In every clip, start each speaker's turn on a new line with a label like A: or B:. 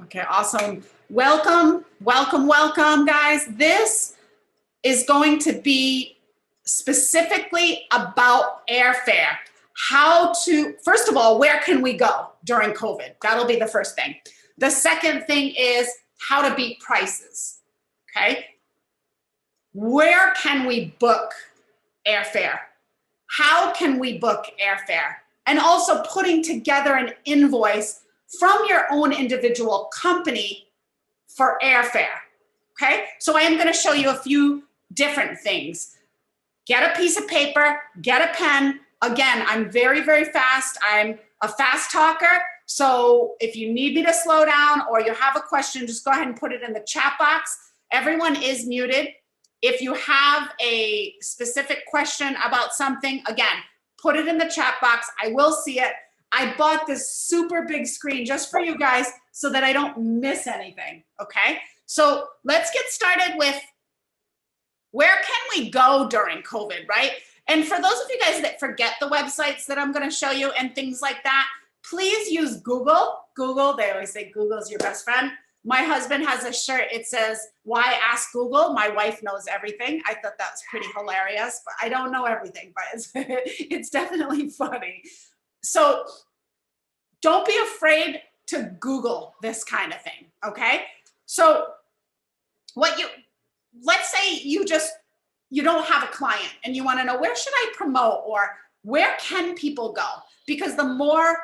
A: Okay, awesome. Welcome, welcome, welcome, guys. This is going to be specifically about airfare. How to, first of all, where can we go during COVID? That'll be the first thing. The second thing is how to beat prices, okay? Where can we book airfare? How can we book airfare? And also putting together an invoice from your own individual company for airfare, okay? So I am gonna show you a few different things. Get a piece of paper, get a pen. Again, I'm very, very fast. I'm a fast talker. So if you need me to slow down or you have a question, just go ahead and put it in the chat box. Everyone is muted. If you have a specific question about something, again, put it in the chat box. I will see it. I bought this super big screen just for you guys so that I don't miss anything, okay? So let's get started with where can we go during COVID, right? And for those of you guys that forget the websites that I'm gonna show you and things like that, please use Google. Google, they always say Google's your best friend. My husband has a shirt, it says, why ask Google? My wife knows everything. I thought that was pretty hilarious, but I don't know everything, but it's definitely funny. So don't be afraid to Google this kind of thing, okay? So let's say you don't have a client and you wanna know where should I promote or where can people go? Because the more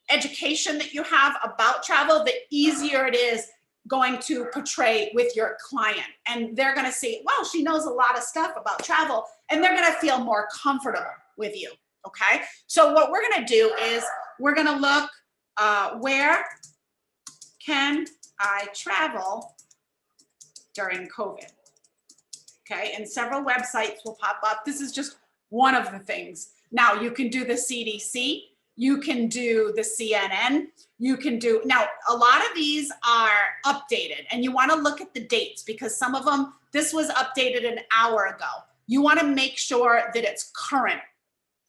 A: education that you have about travel, the easier it is going to portray with your client. And they're gonna see, wow, she knows a lot of stuff about travel, and they're gonna feel more comfortable with you, okay? So what we're gonna do is we're gonna look, where can I travel during COVID? Okay, and several websites will pop up. This is just one of the things. Now you can do the CDC, you can do the CNN, you can do, now a lot of these are updated and you wanna look at the dates because some of them, this was updated an hour ago. You wanna make sure that it's current,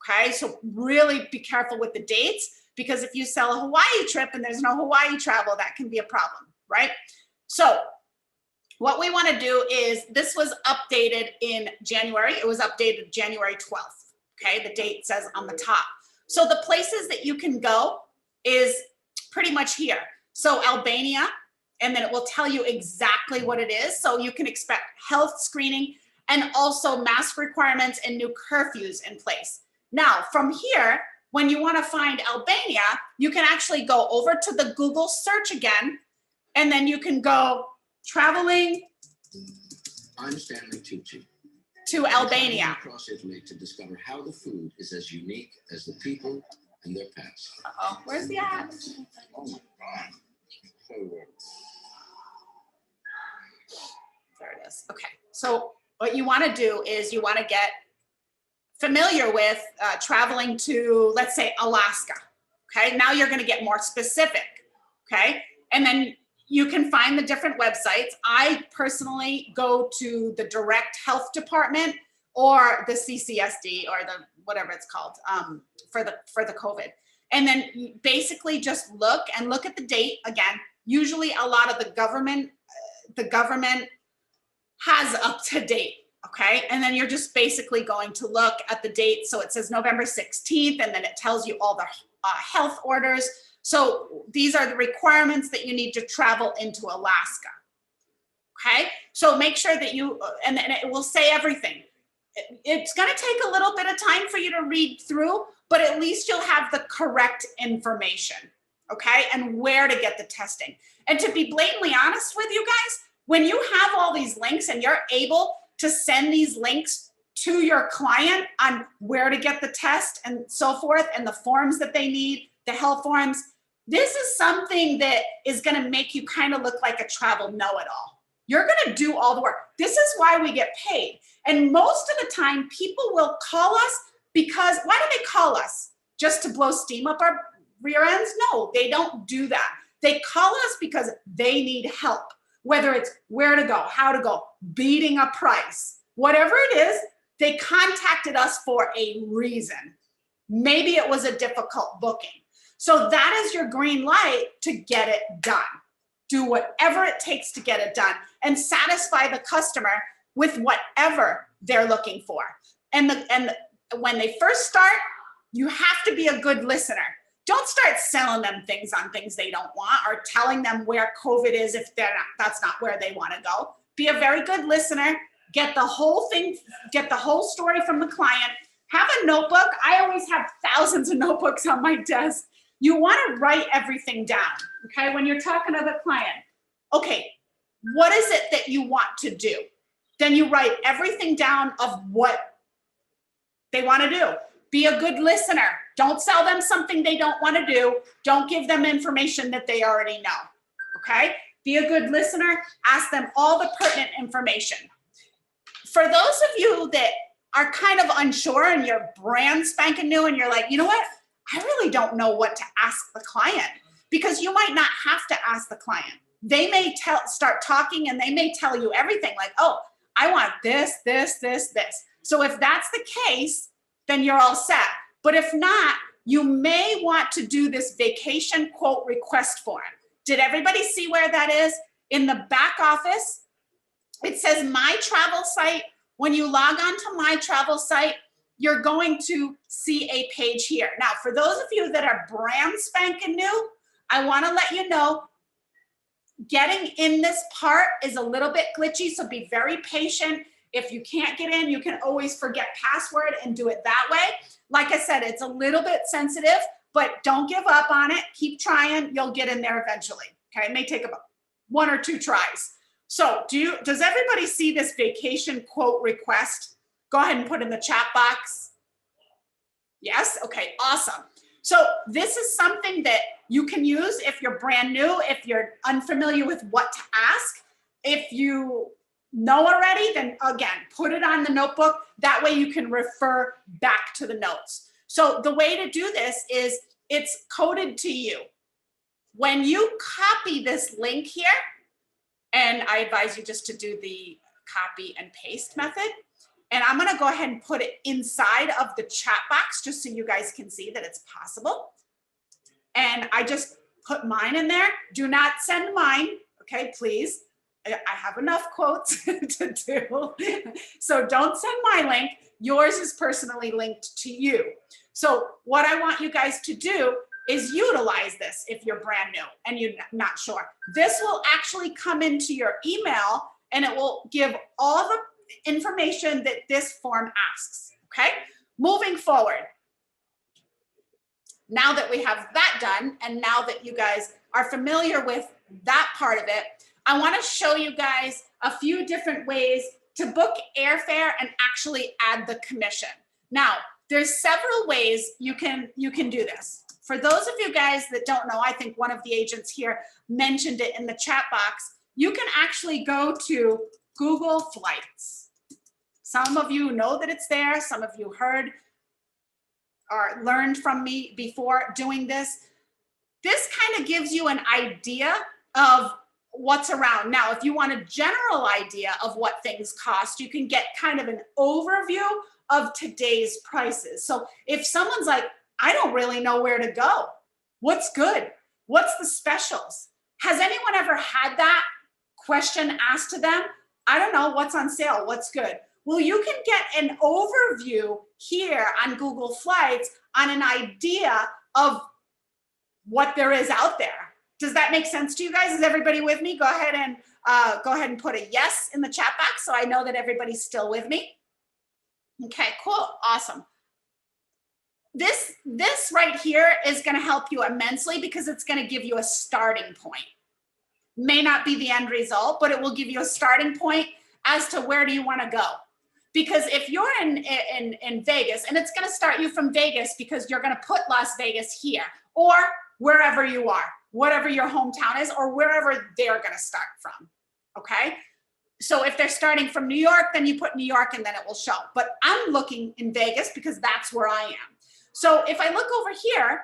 A: okay? So really be careful with the dates because if you sell a Hawaii trip and there's no Hawaii travel, that can be a problem, right? So what we wanna do is, this was updated in January. It was updated January 12th, okay? The date says on the top. So the places that you can go is pretty much here. So Albania, and then it will tell you exactly what it is. So you can expect health screening and also mask requirements and new curfews in place. Now, from here, when you wanna find Albania, you can actually go over to the Google search again, and then you can go traveling
B: I'm Stanley Tucci.
A: To Albania.
B: Across Italy to discover how the food is as unique as the people and their pets.
A: Uh-oh, where's the ad?
B: Oh my God.
A: There it is. Okay, so what you want to do is you want to get familiar with traveling to, let's say, Alaska. Okay, now you're going to get more specific. Okay, and then you can find the different websites. I personally go to the direct health department or the CCSD or the whatever it's called for the COVID. And then you basically just look at the date. Again, usually a lot of the government has up to date, okay? And then you're just basically going to look at the date. So it says November 16th, and then it tells you all the health orders. So these are the requirements that you need to travel into Alaska, okay? So make sure that you, and it will say everything. It's gonna take a little bit of time for you to read through, but at least you'll have the correct information, okay? And where to get the testing. And to be blatantly honest with you guys, when you have all these links and you're able to send these links to your client on where to get the test and so forth, and the forms that they need, the health forms, this is something that is gonna make you kind of look like a travel know-it-all. You're gonna do all the work. This is why we get paid. And most of the time, people will call us because, why do they call us? Just to blow steam up our rear ends? No, they don't do that. They call us because they need help, whether it's where to go, how to go, beating a price, whatever it is, they contacted us for a reason. Maybe it was a difficult booking. So that is your green light to get it done, do whatever it takes to get it done and satisfy the customer with whatever they're looking for. And when they first start, you have to be a good listener. Don't start selling them things on things they don't want or telling them where COVID is if that's not where they want to go. Be a very good listener. Get the whole thing, get the whole story from the client. Have a notebook. I always have thousands of notebooks on my desk. You want to write everything down, okay? When you're talking to the client, okay, what is it that you want to do? Then you write everything down of what they want to do. Be a good listener. Don't sell them something they don't want to do. Don't give them information that they already know, okay? Be a good listener. Ask them all the pertinent information. For those of you that are kind of unsure and you're brand spanking new and you're like, you know what? I really don't know what to ask the client, because you might not have to ask the client. They may start talking and they may tell you everything like, oh, I want this, this, this, this. So if that's the case, then you're all set. But if not, you may want to do this vacation quote request form. Did everybody see where that is? In the back office, it says My Travel Site. When you log on to My Travel Site, you're going to see a page here. Now, for those of you that are brand spanking new, I want to let you know, getting in this part is a little bit glitchy, so be very patient. If you can't get in, you can always forget password and do it that way. Like I said, it's a little bit sensitive, but don't give up on it. Keep trying. You'll get in there eventually. Okay, it may take about 1 or 2 tries. So does everybody see this vacation quote request? Go ahead and put in the chat box. Yes? Okay, awesome. So this is something that you can use if you're brand new, if you're unfamiliar with what to ask. If you know already, then again, put it on the notebook. That way you can refer back to the notes. So the way to do this is it's coded to you. When you copy this link here, and I advise you just to do the copy and paste method. And I'm going to go ahead and put it inside of the chat box just so you guys can see that it's possible. And I just put mine in there. Do not send mine, okay, please. I have enough quotes to do. So don't send my link. Yours is personally linked to you. So what I want you guys to do is utilize this if you're brand new and you're not sure. This will actually come into your email and it will give all the information that this form asks, okay? Moving forward, now that we have that done and now that you guys are familiar with that part of it, I wanna show you guys a few different ways to book airfare and actually add the commission. Now, there's several ways you can do this. For those of you guys that don't know, I think one of the agents here mentioned it in the chat box, you can actually go to Google Flights. Some of you know that it's there. Some of you heard or learned from me before doing this. This kind of gives you an idea of what's around. Now, if you want a general idea of what things cost, you can get kind of an overview of today's prices. So if someone's like, I don't really know where to go. What's good? What's the specials? Has anyone ever had that question asked to them? I don't know, what's on sale? What's good? Well, you can get an overview here on Google Flights on an idea of what there is out there. Does that make sense to you guys? Is everybody with me? Go ahead and put a yes in the chat box so I know that everybody's still with me. Okay, cool, awesome. This right here is going to help you immensely because it's going to give you a starting point. May not be the end result, but it will give you a starting point as to where do you want to go. Because if you're in Vegas, and it's going to start you from Vegas because you're going to put Las Vegas here or wherever you are, whatever your hometown is or wherever they're going to start from, okay? So if they're starting from New York, then you put New York and then it will show. But I'm looking in Vegas because that's where I am. So if I look over here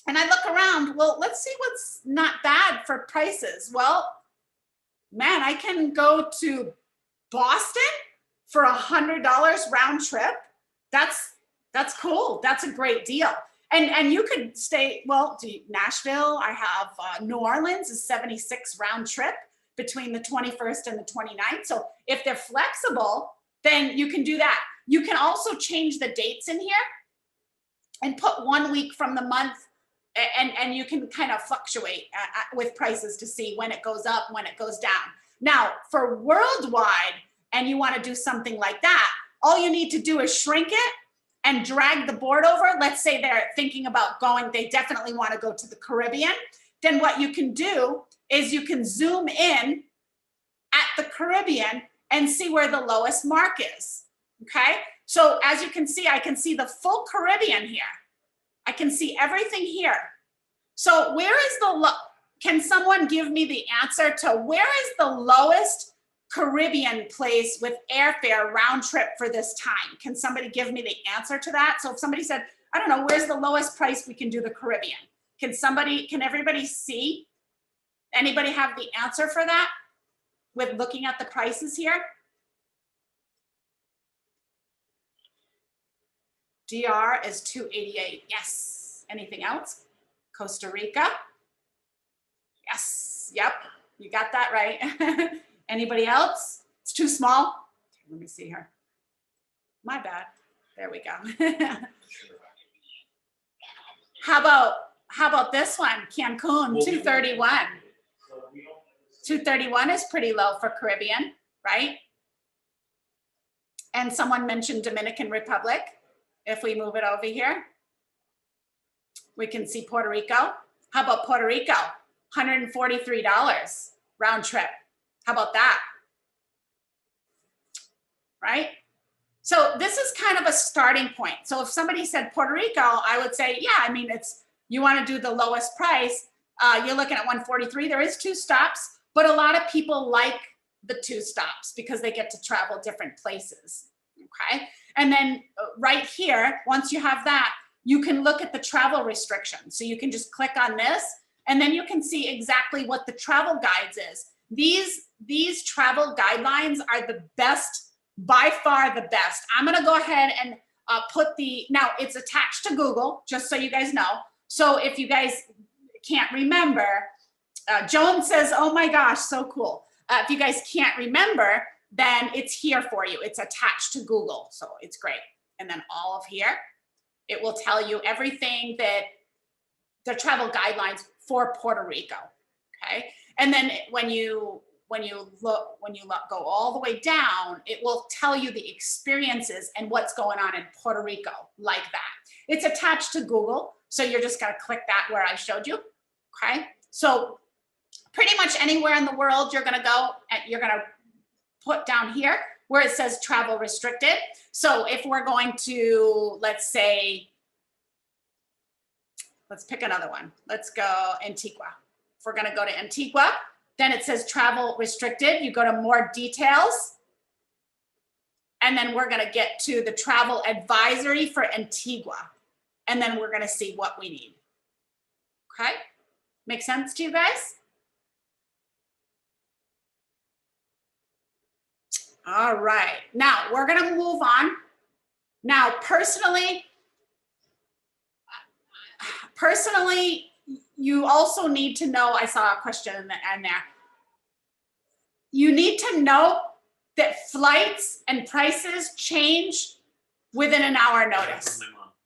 A: and I look around, well, let's see what's not bad for prices. Well, man, I can go to Boston for $100 round trip. That's cool. That's a great deal. And you could stay, well, Nashville, I have New Orleans is 76 round trip between the 21st and the 29th. So if they're flexible, then you can do that. You can also change the dates in here and put 1 week from the month, and you can kind of fluctuate with prices to see when it goes up, when it goes down. Now, for worldwide, and you want to do something like that, all you need to do is shrink it and drag the board over. Let's say they're thinking about going, they definitely want to go to the Caribbean. Then what you can do is you can zoom in at the Caribbean and see where the lowest mark is, okay? So as you can see, I can see the full Caribbean here. I can see everything here. So where is can someone give me the answer to where is the lowest Caribbean place with airfare round trip for this time? Can somebody give me the answer to that? So if somebody said, I don't know, where's the lowest price we can do the Caribbean? Can everybody see? Anybody have the answer for that with looking at the prices here? DR is 288. Yes. Anything else? Costa Rica. Yes. Yep. You got that right. Anybody else? It's too small. Let me see here. My bad. There we go. How about this one? Cancun, 231. 231 is pretty low for Caribbean, right? And someone mentioned Dominican Republic. If we move it over here, we can see Puerto Rico. How about Puerto Rico? $143 round trip. How about that? Right? So this is kind of a starting point. So if somebody said Puerto Rico, I would say, yeah, I mean, you want to do the lowest price. You're looking at 143. There is 2 stops, but a lot of people like the 2 stops because they get to travel different places. Okay. And then right here, once you have that, you can look at the travel restrictions. So you can just click on this, and then you can see exactly what the travel guides is. These travel guidelines are the best, by far the best. I'm going to go ahead and put now it's attached to Google, just so you guys know. So if you guys can't remember, Joan says, oh my gosh, so cool. If you guys can't remember, then it's here for you. It's attached to Google, so it's great. And then all of here, it will tell you everything that the travel guidelines for Puerto Rico, okay? And then when you go all the way down, it will tell you the experiences and what's going on in Puerto Rico like that. It's attached to Google, so you're just gonna click that where I showed you, okay? So pretty much anywhere in the world you're gonna go, and you're gonna put down here where it says travel restricted. So if we're going to, let's say, let's pick another one. Let's go Antigua. If we're gonna go to Antigua, then it says travel restricted. You go to more details. And then we're gonna get to the travel advisory for Antigua. And then we're gonna see what we need. Okay? Make sense to you guys? All right, now we're gonna move on. Now, personally, you also need to know, I saw a question in there. You need to know that flights and prices change within an hour notice.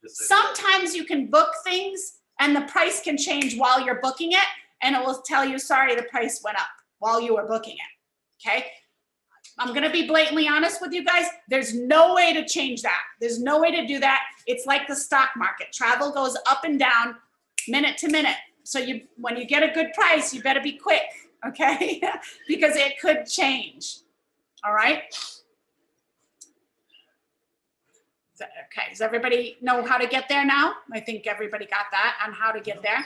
A: Sometimes you can book things and the price can change while you're booking it, and it will tell you, sorry, the price went up while you were booking it, okay? I'm gonna be blatantly honest with you guys. There's no way to change that. There's no way to do that. It's like the stock market. Travel goes up and down minute to minute. So when you get a good price, you better be quick, okay? Because it could change, all right? Okay, does everybody know how to get there now? I think everybody got that on how to get there.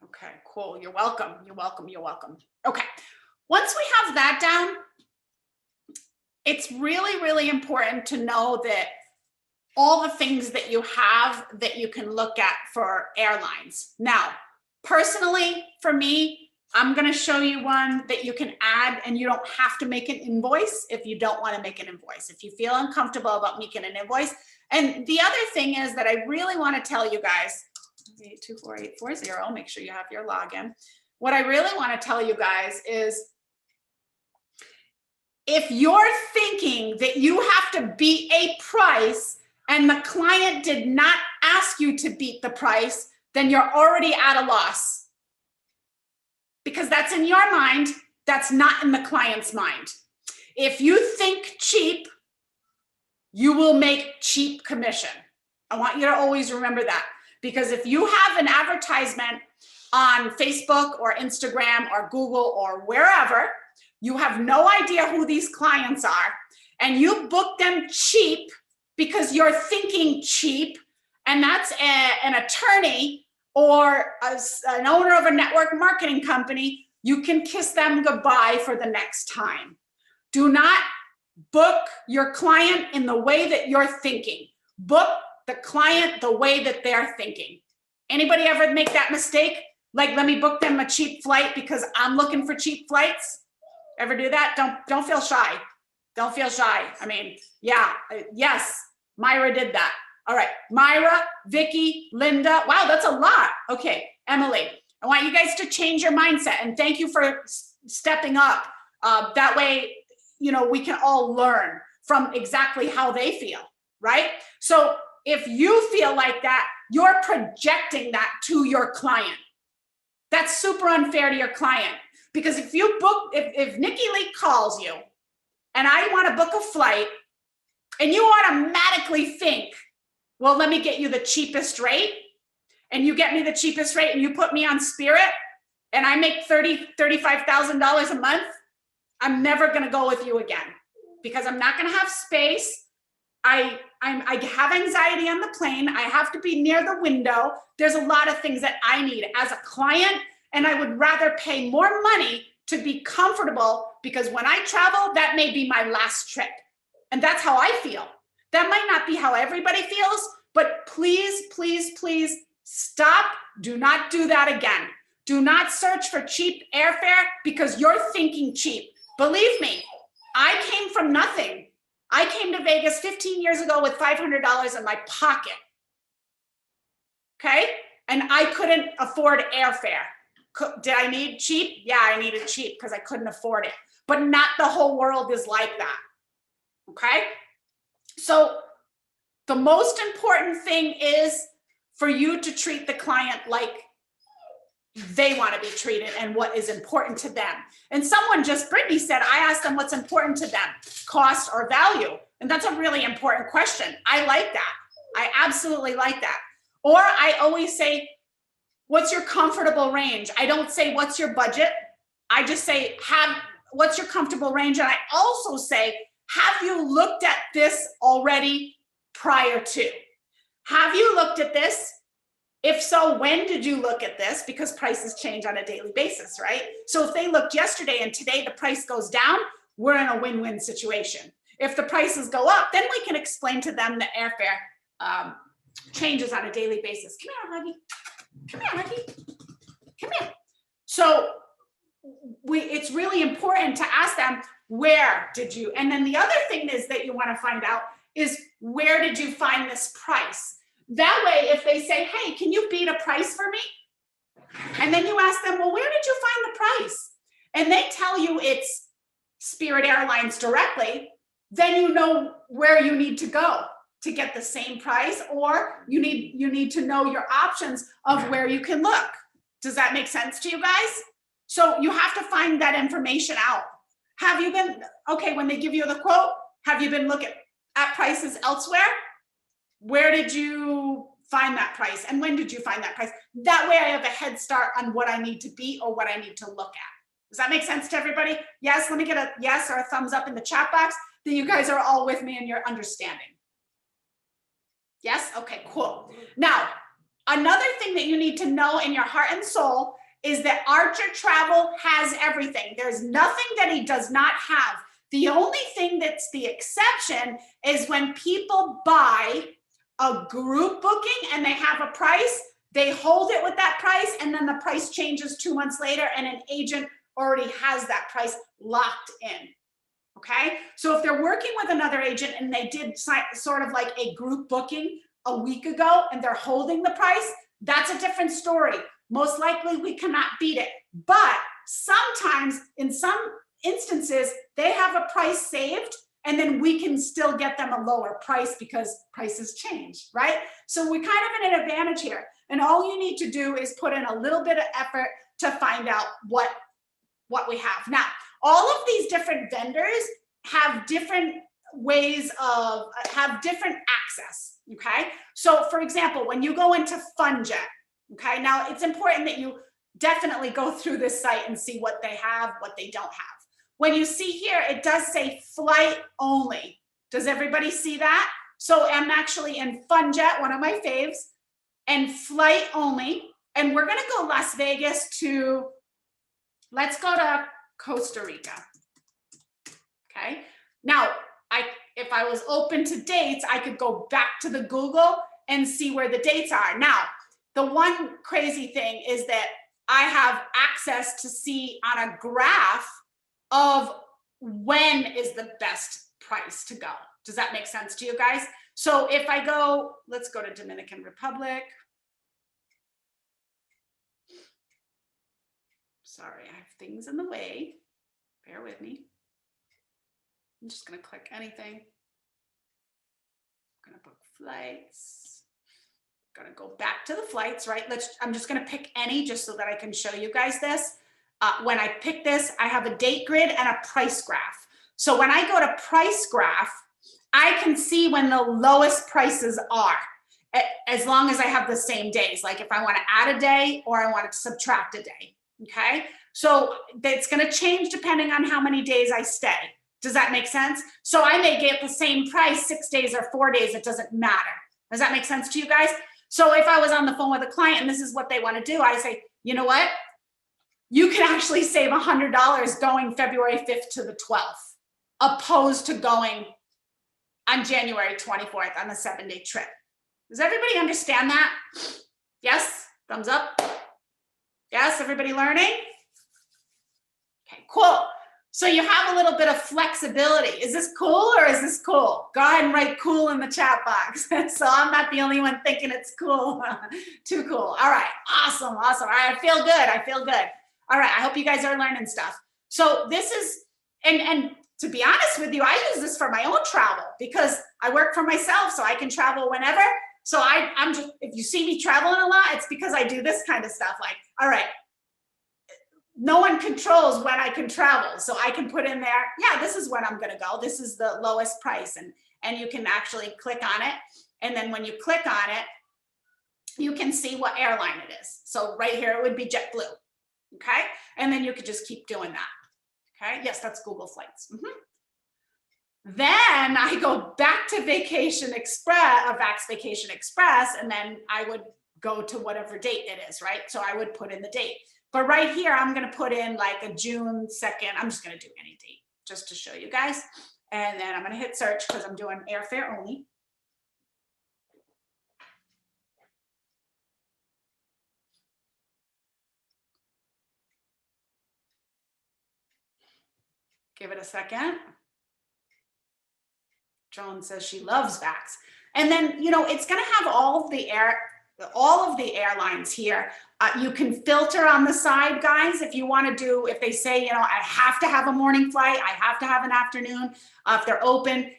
A: Okay, cool. You're welcome. You're welcome. You're welcome. Okay. Once we have that down, it's really, really important to know that all the things that you have that you can look at for airlines. Now, personally, for me, I'm going to show you one that you can add, and you don't have to make an invoice if you don't want to make an invoice, if you feel uncomfortable about making an invoice. And the other thing is that I really want to tell you guys, 824840, make sure you have your login. What I really want to tell you guys is, if you're thinking that you have to beat a price and the client did not ask you to beat the price, then you're already at a loss. Because that's in your mind, that's not in the client's mind. If you think cheap, you will make cheap commission. I want you to always remember that. Because if you have an advertisement on Facebook or Instagram or Google or wherever, you have no idea who these clients are, and you book them cheap because you're thinking cheap, and that's an attorney or an owner of a network marketing company, you can kiss them goodbye for the next time. Do not book your client in the way that you're thinking. Book the client the way that they're thinking. Anybody ever make that mistake? Like, let me book them a cheap flight because I'm looking for cheap flights? Ever do that? Don't feel shy. Don't feel shy. I mean, yeah, yes, Myra did that. All right, Myra, Vicky, Linda. Wow, that's a lot. Okay, Emily, I want you guys to change your mindset, and thank you for stepping up. That way, you know, we can all learn from exactly how they feel, right? So if you feel like that, you're projecting that to your client. That's super unfair to your client. Because if you book, if Nikki Lee calls you and I want to book a flight, and you automatically think, well, let me get you the cheapest rate, and you get me the cheapest rate and you put me on Spirit and I make $35,000 a month, I'm never going to go with you again, because I'm not going to have space. I have anxiety on the plane. I have to be near the window. There's a lot of things that I need as a client. And I would rather pay more money to be comfortable, because when I travel, that may be my last trip. And that's how I feel. That might not be how everybody feels, but please, please, please stop. Do not do that again. Do not search for cheap airfare because you're thinking cheap. Believe me, I came from nothing. I came to Vegas 15 years ago with $500 in my pocket. Okay? And I couldn't afford airfare. Did I need cheap? Yeah, I needed cheap because I couldn't afford it. But not the whole world is like that. Okay? So the most important thing is for you to treat the client like they want to be treated and what is important to them. And someone just, Brittany said, I asked them what's important to them, cost or value. And that's a really important question. I like that. I absolutely like that. Or I always say, what's your comfortable range? I don't say, what's your budget? I just say, what's your comfortable range? And I also say, have you looked at this already prior to? Have you looked at this? If so, when did you look at this? Because prices change on a daily basis, right? So if they looked yesterday and today the price goes down, we're in a win-win situation. If the prices go up, then we can explain to them the airfare changes on a daily basis. Come here, Huggy. Come here, Huggy. Come here. So it's really important to ask them, where did you? And then the other thing is that you want to find out is, where did you find this price? That way, if they say, hey, can you beat a price for me? And then you ask them, well, where did you find the price? And they tell you it's Spirit Airlines directly, then you know where you need to go to get the same price, or you need to know your options of where you can look. Does that make sense to you guys? So you have to find that information out. Have you been, okay, when they give you the quote, have you been looking at prices elsewhere? Where did you find that price? And when did you find that price? That way I have a head start on what I need to be or what I need to look at. Does that make sense to everybody? Yes, let me get a yes or a thumbs up in the chat box that you guys are all with me in your understanding. Yes? Okay, cool. Now, another thing that you need to know in your heart and soul is that Archer Travel has everything. There's nothing that he does not have. The only thing that's the exception is when people buy a group booking and they have a price, they hold it with that price, and then the price changes 2 months later, and an agent already has that price locked in. Okay, so if they're working with another agent and they did sort of like a group booking a week ago and they're holding the price, that's a different story. Most likely we cannot beat it. But sometimes in some instances, they have a price saved and then we can still get them a lower price because prices change, right? So we're kind of in an advantage here. And all you need to do is put in a little bit of effort to find out what we have. Now, all of these different vendors have different ways of, have different access, okay? So for example, when you go into FunJet, okay, now it's important that you definitely go through this site and see what they have, what they don't have. When you see here, it does say flight only. Does everybody see that? So I'm actually in FunJet, one of my faves, and flight only. And we're gonna go Las Vegas to, let's go to Costa Rica. Okay. Now, if I was open to dates, I could go back to the Google and see where the dates are. Now, the one crazy thing is that I have access to see on a graph of when is the best price to go. Does that make sense to you guys? So if I go, let's go to Dominican Republic. Sorry, I have things in the way. Bear with me. I'm just gonna click anything. I'm gonna book flights. Gonna go back to the flights, right? I'm just gonna pick any just so that I can show you guys this. When I pick this, I have a date grid and a price graph. So when I go to price graph, I can see when the lowest prices are, as long as I have the same days. Like if I wanna add a day or I want to subtract a day, okay? So it's gonna change depending on how many days I stay. Does that make sense? So I may get the same price 6 days or 4 days, it doesn't matter. Does that make sense to you guys? So if I was on the phone with a client and this is what they want to do, I say, you know what? You can actually save $100 going February 5th to the 12th, opposed to going on January 24th on a 7-day trip. Does everybody understand that? Yes? Thumbs up? Yes? Everybody learning? Okay, cool. So you have a little bit of flexibility. Is this cool or is this cool? Go ahead and write cool in the chat box. So I'm not the only one thinking it's cool. Too cool. All right, awesome, awesome. All right, I feel good, I feel good. All right, I hope you guys are learning stuff. So this is, and to be honest with you, I use this for my own travel because I work for myself, so I can travel whenever. So I'm just, if you see me traveling a lot, it's because I do this kind of stuff. Like, all right, no one controls when I can travel. So I can put in there, yeah, this is when I'm gonna go. This is the lowest price. And you can actually click on it. And then when you click on it, you can see what airline it is. So right here, it would be JetBlue, okay? And then you could just keep doing that, okay? Yes, that's Google Flights. Then I go back to Vacation Express, or Vax Vacation Express, and then I would go to whatever date it is, right? So I would put in the date. But right here, I'm gonna put in like a June 2nd. I'm just gonna do any date just to show you guys. And then I'm gonna hit search because I'm doing airfare only. Give it a second. Joan says she loves Vax. And then, you know, it's gonna have all of the airlines here. You can filter on the side, guys, if you want to do, if they say, you know, I have to have a morning flight, I have to have an afternoon, if they're open,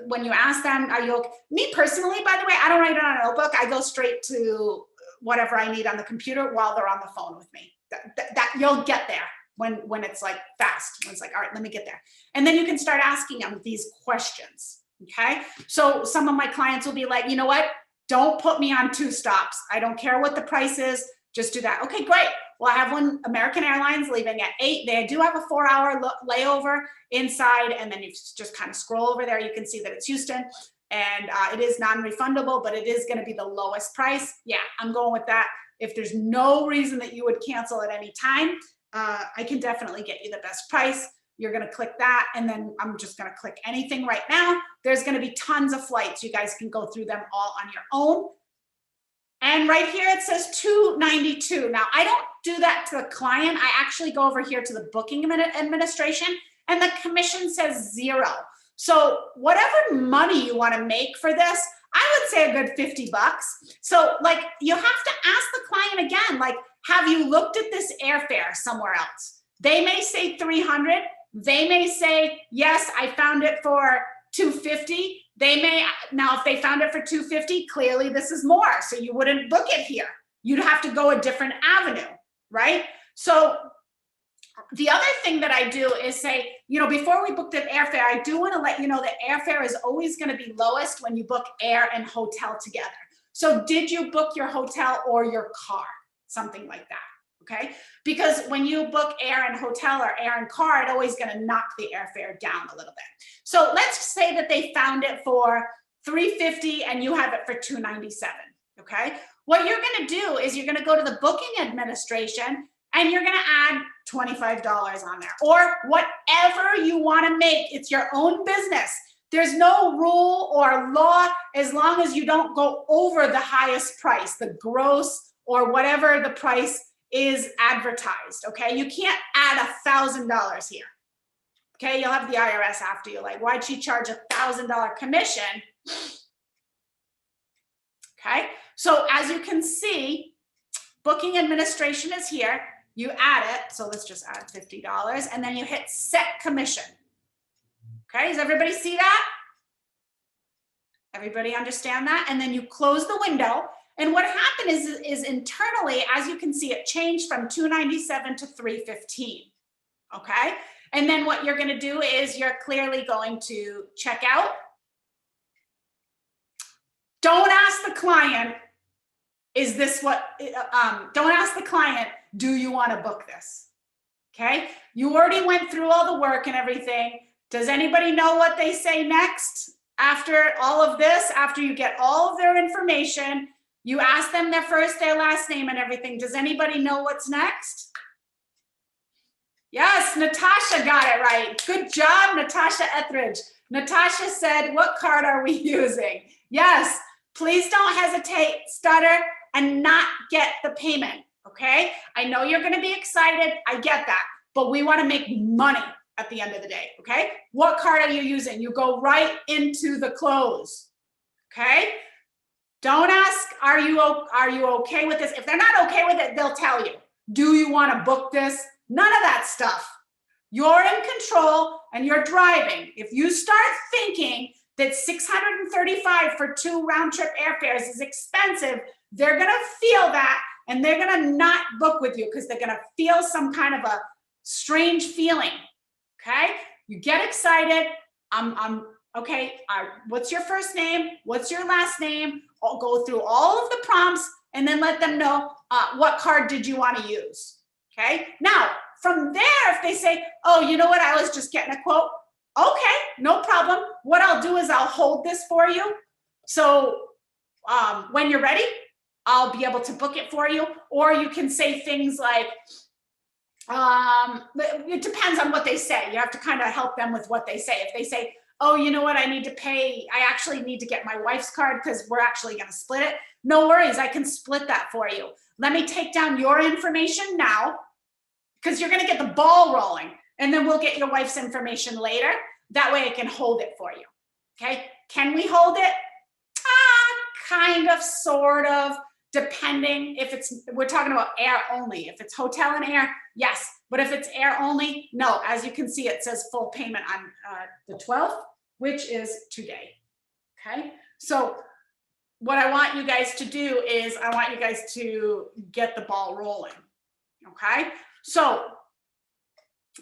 A: when you ask them, are you okay? Me personally, by the way, I don't write it on a notebook. I go straight to whatever I need on the computer while they're on the phone with me. That you'll get there when it's like fast. When it's like, all right, let me get there. And then you can start asking them these questions, okay? So some of my clients will be like, you know what? Don't put me on 2 stops. I don't care what the price is. Just do that. Okay, great. Well, I have one, American Airlines, leaving at 8. They do have a 4-hour layover inside, and then you just kind of scroll over there. You can see that it's Houston, and it is non-refundable, but it is going to be the lowest price. Yeah, I'm going with that. If there's no reason that you would cancel at any time, I can definitely get you the best price. You're going to click that, and then I'm just going to click anything right now. There's going to be tons of flights. You guys can go through them all on your own. And right here it says $292. Now I don't do that to the client. I actually go over here to the booking administration and the commission says 0. So whatever money you want to make for this, I would say a good 50 bucks. So like you have to ask the client again, like, have you looked at this airfare somewhere else? They may say 300. They may say, yes, I found it for 250. They may, now if they found it for 250, clearly this is more. So you wouldn't book it here. You'd have to go a different avenue, right? So the other thing that I do is say, you know, before we book the airfare, I do want to let you know that airfare is always going to be lowest when you book air and hotel together. So did you book your hotel or your car? Something like that. Okay, because when you book air and hotel or air and car, it's always going to knock the airfare down a little bit. So let's say that they found it for $350 and you have it for $297. Okay, what you're going to do is you're going to go to the booking administration and you're going to add $25 on there or whatever you want to make. It's your own business. There's no rule or law as long as you don't go over the highest price, the gross or whatever the price is advertised. Okay, you can't add $1,000 here. Okay, you'll have the IRS after you, like, why'd she charge $1,000 commission? Okay, so as you can see, booking administration is here. You add it, so let's just add $50, and then you hit set commission. Okay, does everybody see that? Everybody understand that? And then you close the window. And what happened is internally, as you can see, it changed from $297 to $315, okay? And then what you're gonna do is you're clearly going to check out. Don't ask the client, is this what, don't ask the client, do you wanna book this? Okay, you already went through all the work and everything. Does anybody know what they say next? After all of this, after you get all of their information, you ask them their first, their last name and everything. Does anybody know what's next? Yes, Natasha got it right. Good job, Natasha Etheridge. Natasha said, what card are we using? Yes, please don't hesitate, stutter, and not get the payment, okay? I know you're gonna be excited, I get that, but we wanna make money at the end of the day, okay? What card are you using? You go right into the close, okay? Don't ask, are you okay with this? If they're not okay with it, they'll tell you. Do you want to book this? None of that stuff. You're in control and you're driving. If you start thinking that $635 for 2 round-trip airfares is expensive, they're going to feel that and they're going to not book with you because they're going to feel some kind of a strange feeling, okay? You get excited. Okay, what's your first name? What's your last name? I'll go through all of the prompts and then let them know what card did you want to use, okay? Now, from there, if they say, oh, you know what, I was just getting a quote, okay, no problem. What I'll do is I'll hold this for you. So when you're ready, I'll be able to book it for you. Or you can say things like, it depends on what they say. You have to kind of help them with what they say. If they say, oh, you know what, I need to pay, I actually need to get my wife's card because we're actually going to split it. No worries, I can split that for you. Let me take down your information now because you're going to get the ball rolling and then we'll get your wife's information later. That way I can hold it for you. Okay, can we hold it? Kind of, sort of, depending if it's, we're talking about air only. If it's hotel and air, yes. But if it's air only, no. As you can see, it says full payment on the 12th, which is today, okay? So what I want you guys to do is I want you guys to get the ball rolling, okay? So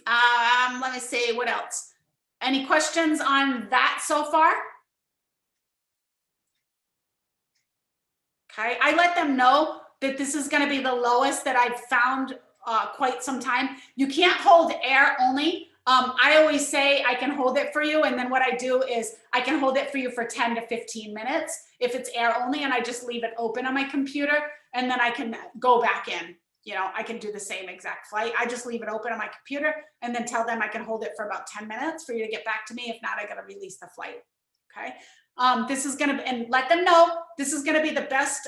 A: let me see, what else? Any questions on that so far? Okay, I let them know that this is gonna be the lowest that I've found quite some time. You can't hold air only. I always say I can hold it for you, and then what I do is I can hold it for you for 10 to 15 minutes if it's air only, and I just leave it open on my computer, and then I can go back in. You know, I can do the same exact flight. I just leave it open on my computer and then tell them I can hold it for about 10 minutes for you to get back to me. If not, I gotta release the flight, okay? This is going to, and let them know this is going to be the best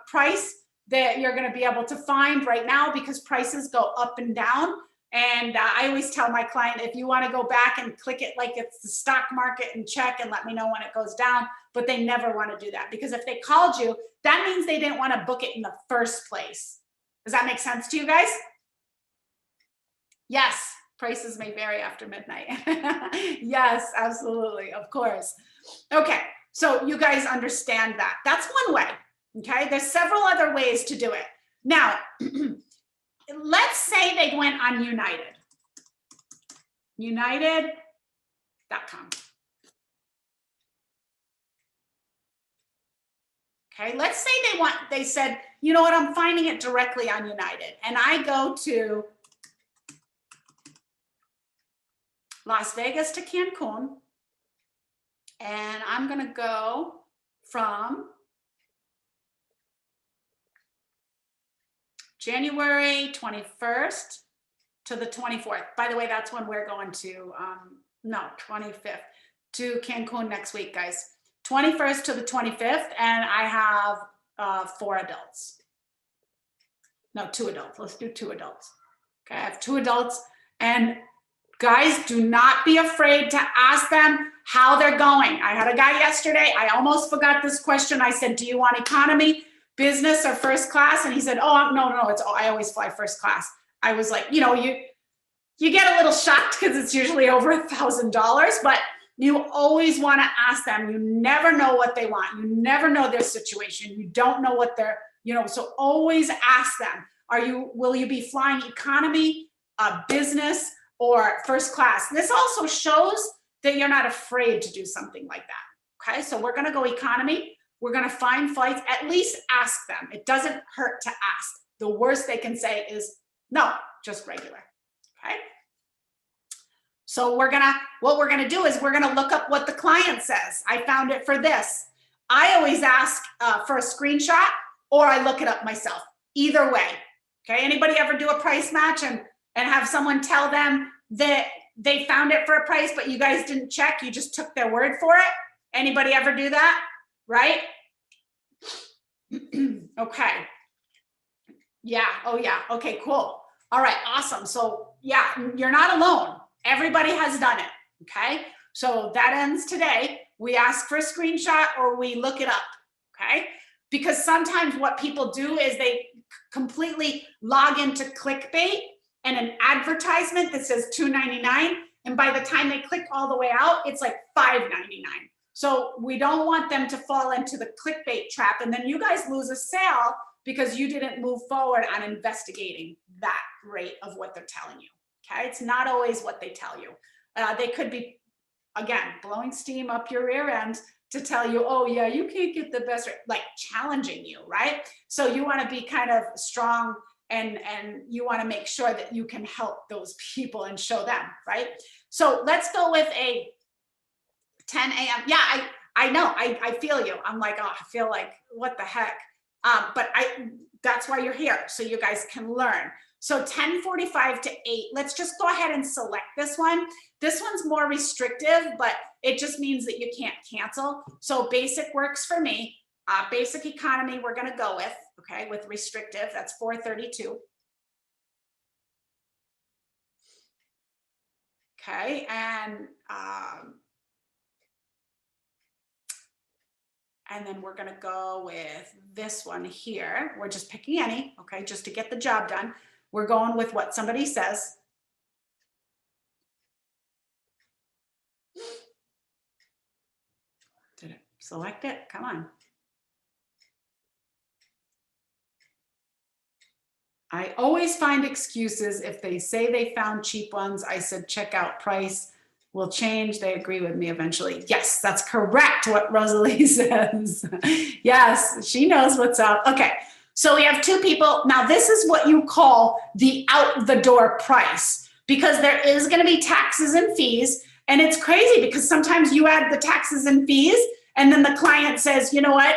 A: price that you're going to be able to find right now, because prices go up and down. And I always tell my client, if you want to go back and click it like it's the stock market and check and let me know when it goes down, but they never want to do that, because if they called you, that means they didn't want to book it in the first place. Does that make sense to you guys? Yes, prices may vary after midnight. Yes, absolutely, of course. Okay, so you guys understand that. That's one way, okay? There's several other ways to do it. Now, let's say they went on United. United.com. Okay, let's say they said, you know what, I'm finding it directly on United. And I go to Las Vegas to Cancun. And I'm going to go from January 21st to the 24th. By the way, that's when we're going to, 25th to Cancun next week, guys. 21st to the 25th, and I have 4 adults. No, 2 adults. Let's do 2 adults. Okay, I have 2 adults, and guys, do not be afraid to ask them how they're going. I had a guy yesterday. I almost forgot this question. I said, do you want economy, business, or first class? And he said, oh, no, I always fly first class. I was like, you get a little shocked because it's usually over $1,000, but you always want to ask them. You never know what they want. You never know their situation. You don't know what they're, so always ask them, will you be flying economy, business, or first class? This also shows that you're not afraid to do something like that. Okay, so we're going to go economy. We're going to find flights. At least ask them. It doesn't hurt to ask. The worst they can say is no, just regular. Okay. So what we're gonna do is we're gonna look up what the client says. I found it for this. I always ask for a screenshot, or I look it up myself. Either way. Okay. Anybody ever do a price match and have someone tell them that they found it for a price, but you guys didn't check? You just took their word for it. Anybody ever do that? Right? Okay. Yeah. Oh yeah. Okay, cool. All right. Awesome. So yeah, you're not alone. Everybody has done it. Okay. So that ends today. We ask for a screenshot or we look it up. Okay. Because sometimes what people do is they completely log into clickbait and an advertisement that says $2.99. And by the time they click all the way out, it's like $5.99. So we don't want them to fall into the clickbait trap. And then you guys lose a sale because you didn't move forward on investigating that rate of what they're telling you. Okay, it's not always what they tell you. They could be, again, blowing steam up your rear end to tell you, oh yeah, you can't get the best rate, like challenging you, right? So you want to be kind of strong and you want to make sure that you can help those people and show them, right? So let's go with a 10 a.m. Yeah, I know, I feel you. I'm like, oh, I feel like, what the heck? But that's why you're here, so you guys can learn. So 10:45 to 8, let's just go ahead and select this one. This one's more restrictive, but it just means that you can't cancel. So basic works for me. Basic economy, we're gonna go with, okay, with restrictive, that's 432. Okay, and then we're gonna go with this one here. We're just picking any, okay, just to get the job done. We're going with what somebody says. Did it select it? Come on. I always find excuses if they say they found cheap ones. I said, check out price will change. They agree with me eventually. Yes, that's correct what Rosalie says. Yes, she knows what's up. Okay, so we have 2 people. Now this is what you call the out the door price, because there is going to be taxes and fees. And it's crazy because sometimes you add the taxes and fees and then the client says, you know what,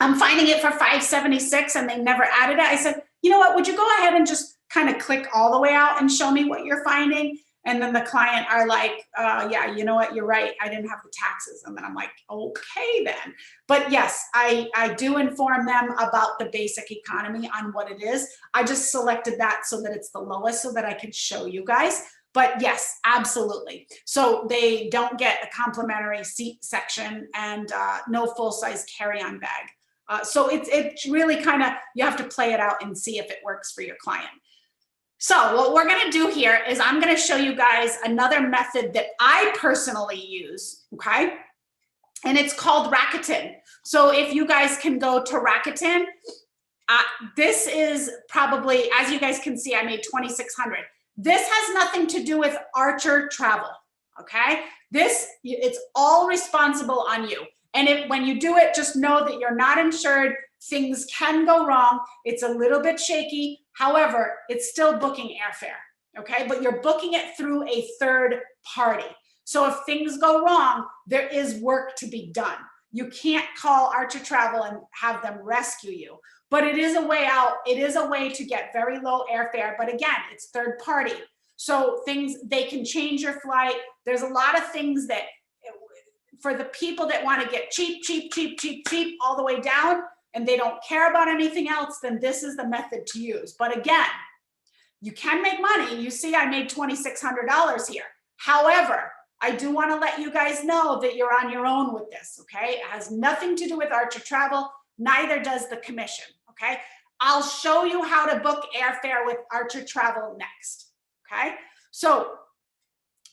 A: I'm finding it for $576 and they never added it. I said, you know what, would you go ahead and just kind of click all the way out and show me what you're finding? And then the client are like, yeah, you know what, you're right, I didn't have the taxes. And then I'm like, okay then. But yes, I do inform them about the basic economy on what it is. I just selected that so that it's the lowest so that I can show you guys. But yes, absolutely. So they don't get a complimentary seat section and no full-size carry-on bag. So it's really kind of, you have to play it out and see if it works for your client. So what we're gonna do here is I'm gonna show you guys another method that I personally use, okay? And it's called Rakuten. So if you guys can go to Rakuten, this is probably, as you guys can see, I made 2,600. This has nothing to do with Archer Travel, okay? It's all responsible on you. And when you do it, just know that you're not insured. Things can go wrong. It's a little bit shaky. However, it's still booking airfare, okay? But you're booking it through a third party. So if things go wrong, there is work to be done. You can't call Archer Travel and have them rescue you. But it is a way out. It is a way to get very low airfare. But again, it's third party. So they can change your flight. There's a lot of things that, for the people that want to get cheap, cheap, cheap, cheap, cheap, all the way down, and they don't care about anything else, then this is the method to use. But again, you can make money. You see, I made $2,600 here. However, I do want to let you guys know that you're on your own with this, okay? It has nothing to do with Archer Travel, neither does the commission, okay? I'll show you how to book airfare with Archer Travel next, okay? So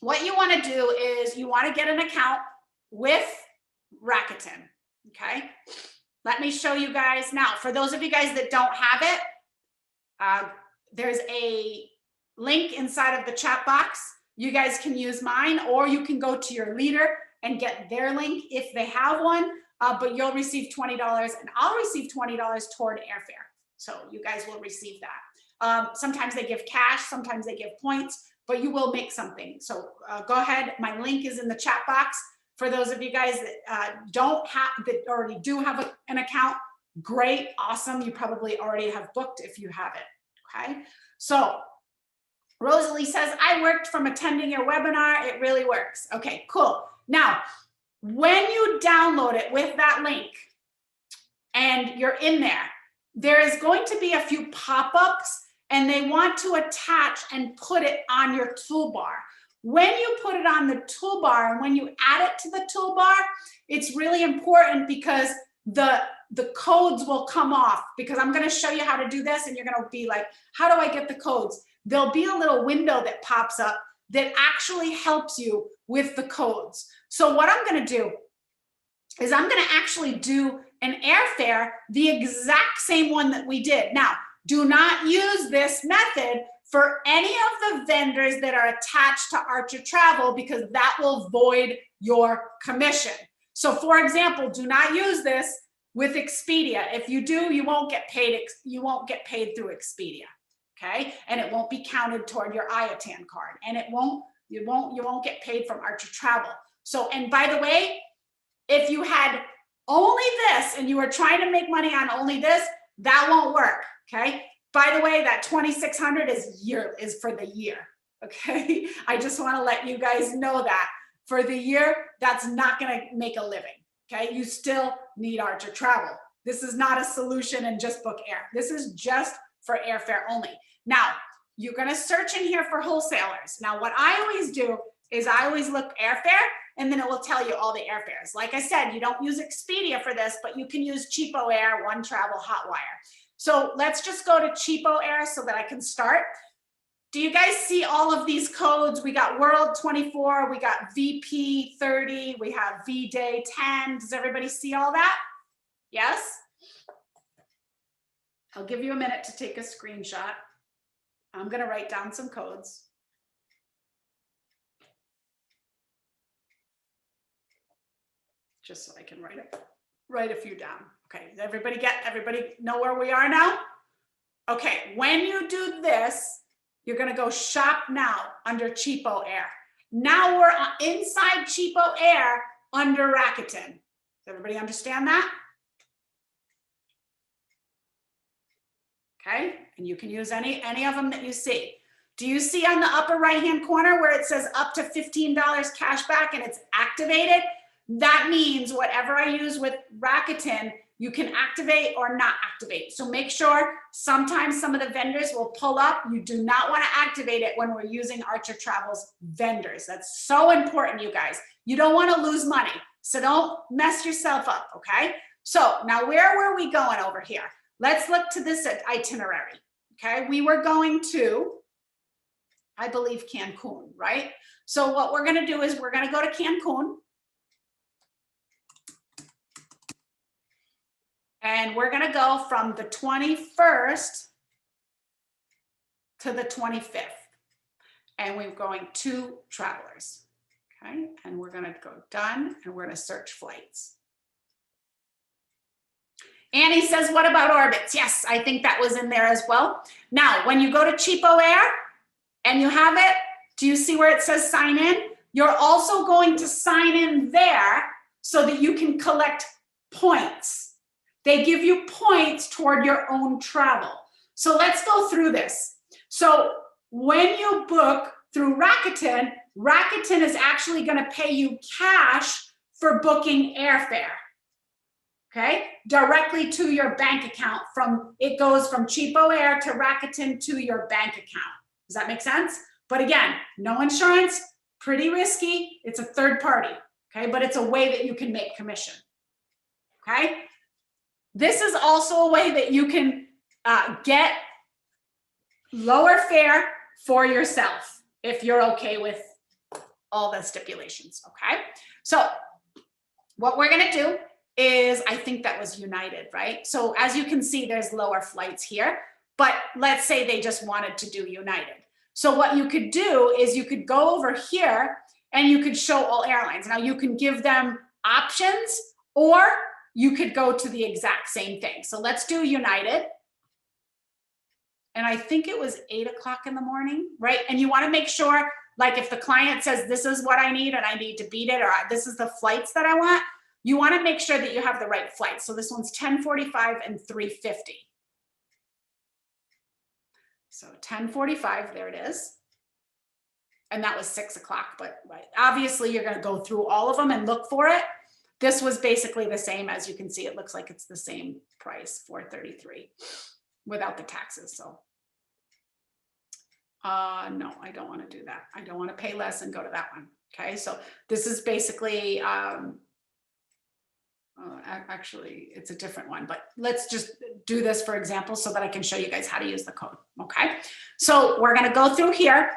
A: what you want to do is you want to get an account with Rakuten, okay? Let me show you guys now. For those of you guys that don't have it, there's a link inside of the chat box. You guys can use mine, or you can go to your leader and get their link if they have one, but you'll receive $20 and I'll receive $20 toward airfare. So you guys will receive that. Sometimes they give cash, sometimes they give points, but you will make something. So go ahead. My link is in the chat box. For those of you guys that that already do have an account, great, awesome. You probably already have booked if you have it, okay? So Rosalie says, I worked from attending your webinar. It really works. Okay, cool. Now, when you download it with that link and you're in there, there is going to be a few pop-ups and they want to attach and put it on your toolbar. When you put it on the toolbar and when you add it to the toolbar, it's really important because the codes will come off, because I'm going to show you how to do this and you're going to be like, how do I get the codes? There'll be a little window that pops up that actually helps you with the codes. So what I'm going to do is I'm going to actually do an airfare, the exact same one that we did. Now, do not use this method for any of the vendors that are attached to Archer Travel, because that will void your commission. So for example, do not use this with Expedia. If you do, you won't get paid through Expedia, okay? And it won't be counted toward your IATAN card, and you won't get paid from Archer Travel. So, and by the way, if you had only this and you were trying to make money on only this, that won't work, okay? By the way, that 2,600 is for the year, okay? I just want to let you guys know that for the year, that's not going to make a living, okay? You still need Archer Travel. This is not a solution and just book air. This is just for airfare only. Now, you're going to search in here for wholesalers. Now, what I always do is I always look airfare, and then it will tell you all the airfares. Like I said, you don't use Expedia for this, but you can use Cheapo Air, One Travel, Hotwire. So let's just go to Cheapo Air so that I can start. Do you guys see all of these codes? We got World 24, we got VP 30, we have V-Day 10. Does everybody see all that? Yes? I'll give you a minute to take a screenshot. I'm gonna write down some codes. Just so I can write a few down. Okay, does everybody know where we are now? Okay, when you do this, you're gonna go shop now under Cheapo Air. Now we're inside Cheapo Air under Rakuten. Does everybody understand that? Okay, and you can use any of them that you see. Do you see on the upper right-hand corner where it says up to $15 cash back and it's activated? That means whatever I use with Rakuten, you can activate or not activate. So make sure, sometimes some of the vendors will pull up. You do not want to activate it when we're using Archer Travel's vendors. That's so important, you guys. You don't want to lose money. So don't mess yourself up, okay? So now where were we going over here? Let's look to this itinerary, okay? We were going to, I believe, Cancun, right? So what we're going to do is we're going to go to Cancun. And we're going to go from the 21st to the 25th. And we're going 2 travelers. Okay. And we're going to go done and we're going to search flights. Annie says, what about orbits? Yes, I think that was in there as well. Now, when you go to Cheapo Air and you have it, do you see where it says sign in? You're also going to sign in there so that you can collect points. They give you points toward your own travel. So let's go through this. So when you book through Rakuten, Rakuten is actually going to pay you cash for booking airfare. Okay, directly to your bank account. It goes from Cheapo Air to Rakuten to your bank account. Does that make sense? But again, no insurance, pretty risky. It's a third party. Okay, but it's a way that you can make commission. Okay. This is also a way that you can get lower fare for yourself if you're okay with all the stipulations, okay? So what we're gonna do is, I think that was United, right? So as you can see, there's lower flights here, but let's say they just wanted to do United. So what you could do is you could go over here and you could show all airlines. Now you can give them options, or you could go to the exact same thing. So let's do United. And I think it was 8 o'clock in the morning, right? And you want to make sure, like if the client says, this is what I need and I need to beat it, or this is the flights that I want, you want to make sure that you have the right flights. So this one's 10:45 and 3:50. So 10:45, there it is. And that was 6 o'clock, but obviously you're going to go through all of them and look for it. This was basically the same. As you can see, it looks like it's the same price, $433 without the taxes. So no, I don't want to do that. I don't want to pay less and go to that one. Okay, so this is basically, actually it's a different one, but let's just do this for example so that I can show you guys how to use the code. Okay, so we're going to go through here.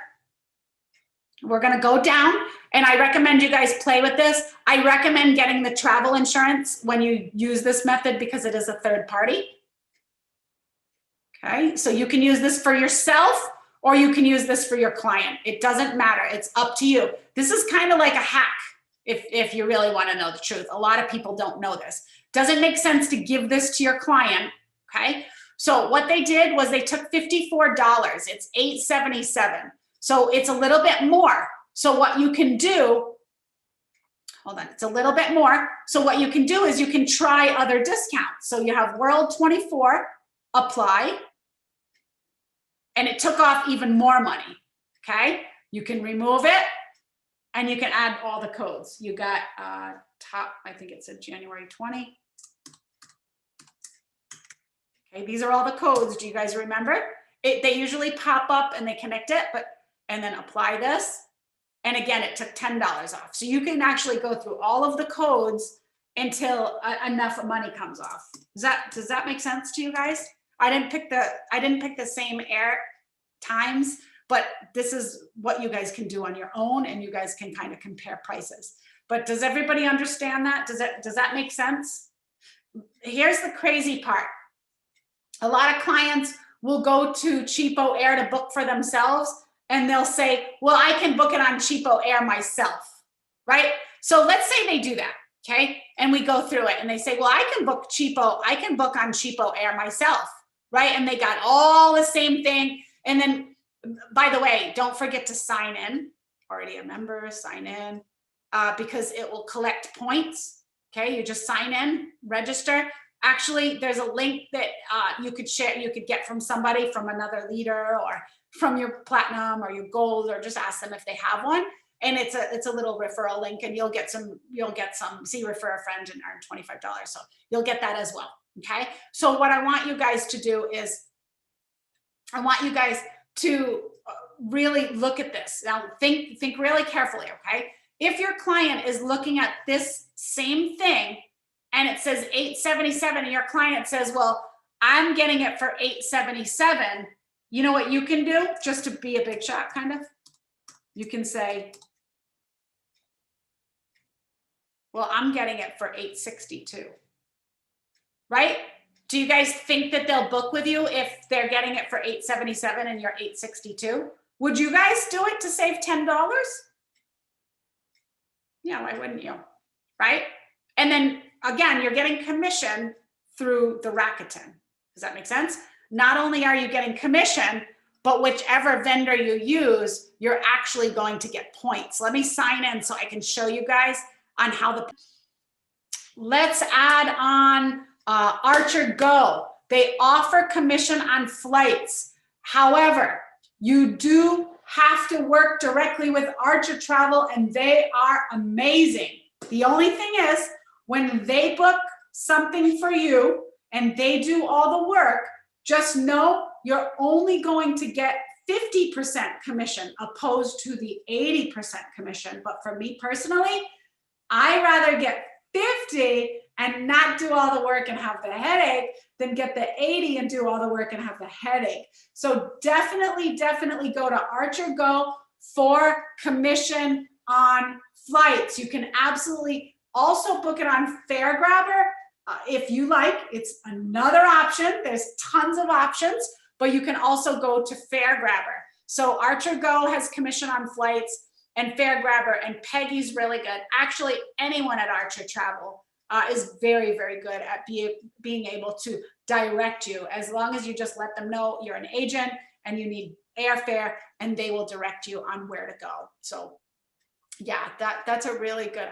A: We're going to go down, and I recommend you guys play with this. I recommend getting the travel insurance when you use this method because it is a third party. Okay, so you can use this for yourself or you can use this for your client. It doesn't matter. It's up to you. This is kind of like a hack if you really want to know the truth. A lot of people don't know this. Doesn't make sense to give this to your client. Okay, so what they did was they took $54. It's $877. So it's a little bit more. So what you can do, hold on, it's a little bit more. So what you can do is you can try other discounts. So you have World 24, apply, and it took off even more money, okay? You can remove it, and you can add all the codes. You got top, I think it said January 20. Okay, these are all the codes. Do you guys remember? They usually pop up and they connect it, and then apply this. And again, it took $10 off. So you can actually go through all of the codes until enough money comes off. Does that make sense to you guys? I didn't pick the same air times, but this is what you guys can do on your own, and you guys can kind of compare prices. But does everybody understand that? Does that make sense? Here's the crazy part. A lot of clients will go to Cheapo Air to book for themselves, and they'll say, well, I can book it on Cheapo Air myself, right? So let's say they do that, okay? And we go through it and they say, well, I can book on Cheapo Air myself, right? And they got all the same thing. And then, by the way, don't forget to sign in. Already a member, sign in, because it will collect points, okay? You just sign in, register. Actually, there's a link that you could share, you could get from somebody, from another leader, or from your platinum or your gold, or just ask them if they have one. And it's a little referral link, and you'll get some, see refer a friend and earn $25. So you'll get that as well. Okay. So what I want you guys to do is I want you guys to really look at this. Now think really carefully. Okay. If your client is looking at this same thing and it says $877 and your client says, well, I'm getting it for $877, you know what you can do just to be a big shot kind of? You can say, well, I'm getting it for $862, right? Do you guys think that they'll book with you if they're getting it for $877 and you're $862? Would you guys do it to save $10? Yeah, why wouldn't you? Right? And then again, you're getting commission through the Rakuten. Does that make sense? Not only are you getting commission, but whichever vendor you use, you're actually going to get points. Let me sign in so I can show you guys on how let's add on Archer Go. They offer commission on flights. However, you do have to work directly with Archer Travel, and they are amazing. The only thing is, when they book something for you and they do all the work, just know you're only going to get 50% commission opposed to the 80% commission. But for me personally, I rather get 50 and not do all the work and have the headache than get the 80 and do all the work and have the headache. So definitely go to Archer Go for commission on flights. You can absolutely also book it on Fare Grabber if you like. It's another option. There's tons of options, but you can also go to Fare Grabber. So Archer Go has commission on flights and Fare Grabber, and Peggy's really good. Actually, anyone at Archer Travel is very good at being able to direct you, as long as you just let them know you're an agent and you need airfare, and they will direct you on where to go. So yeah, that's a really good